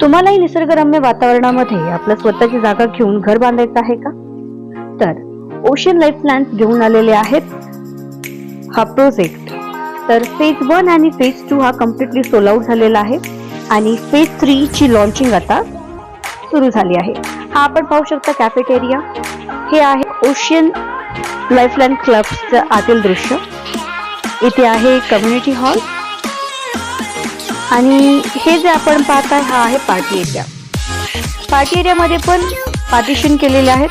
तुम्हालाही निसर्गरम्य वातावरणामध्ये आपलं स्वतःची जागा घेऊन घर बांधायचं आहे का? तर ओशन लाईफ प्लॅन्स घेऊन आलेले आहेत हा प्रोजेक्ट. तर फेज 1 आणि फेज 2 हा कम्प्लिटली सोल्ड आउट झालेला आहे आणि फेज 3 ची लॉन्चिंग आता सुरू झाली आहे. हा आपण पाहू शकता कॅफेटेरिया. हे आहे ओशन लाईफलाईन क्लबचं आतील दृश्य. इथे आहे कम्युनिटी हॉल आणि हे जे आपण पाहताय हा आहे पार्टी एरिया. पार्टी एरियामध्ये पण पार्टिशन केलेले आहेत.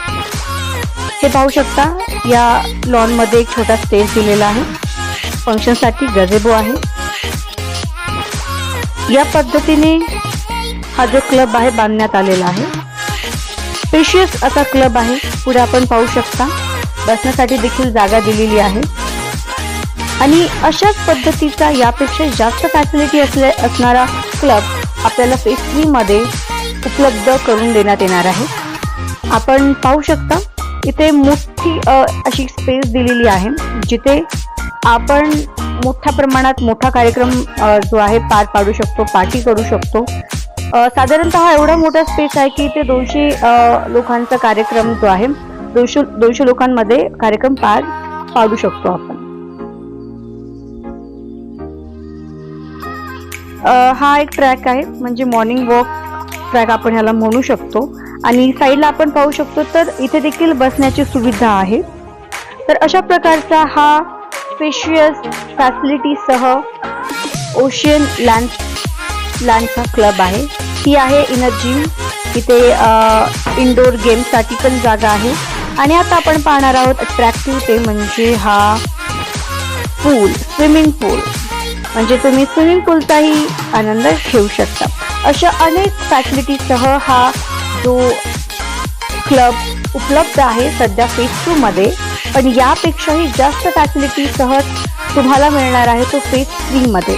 हे पाहू शकता या लॉन मध्ये एक छोटा स्टेज दिलेला आहे. फंक्शन साठी गझेबो आहे. या पद्धतीने हा जो क्लब आहे बांधण्यात आलेला आहे. स्पेशियस असा क्लब आहे. पुढे आपण पाहू शकता बसण्यासाठी देखील जागा दिलेली आहे आणि अशाच पद्धतीचा यापेक्षा जास्त फॅसिलिटी असणारा क्लब आपल्याला फेज 3 मध्ये उपलब्ध करून देण्यात येणार आहे. आपण पाहू शकता इथे मोठी अशी स्पेस दिलेली आहे जिथे आपण मोठ्या प्रमाणात मोठा कार्यक्रम जो आहे पार पाडू शकतो, पार्टी करू शकतो. साधारणतः एवढा मोठा स्पेस आहे की इथे 200 लोकांचा कार्यक्रम जो आहे 200 लोकांमध्ये कार्यक्रम पार पाडू शकतो आपण. हा एक ट्रॅक आहे म्हणजे मॉर्निंग वॉक ट्रॅक आपण ह्याला म्हणू शकतो आणि साईडला आपण पाहू शकतो तर इथे देखील बसण्याची सुविधा आहे. तर अशा प्रकारचा हा स्पेशियस फॅसिलिटी सह ओशन लँडचा क्लब आहे. ही आहे इनर जिम. इथे इनडोर गेम साठी पण जागा आहे आणि आता आपण पाहणार आहोत अट्रॅक्टिव्ह ते म्हणजे हा पूल, स्विमिंग पूल. म्हणजे तुम्ही स्विमिंग पूलचाही आनंद घेऊ शकता. अशा अनेक फॅसिलिटीसह हा जो क्लब उपलब्ध आहे सध्या फेज 2 मध्ये. पण यापेक्षाही जास्त फॅसिलिटीसह तुम्हाला मिळणार आहे तो फेज 3 मध्ये.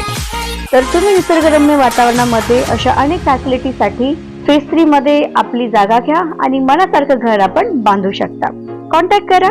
तर तुम्ही निसर्गरम्य वातावरणामध्ये अशा अनेक फॅसिलिटीसाठी फेज 3 मध्ये आपली जागा घ्या आणि मनासारखं घर आपण बांधू शकता. कॉन्टॅक्ट करा.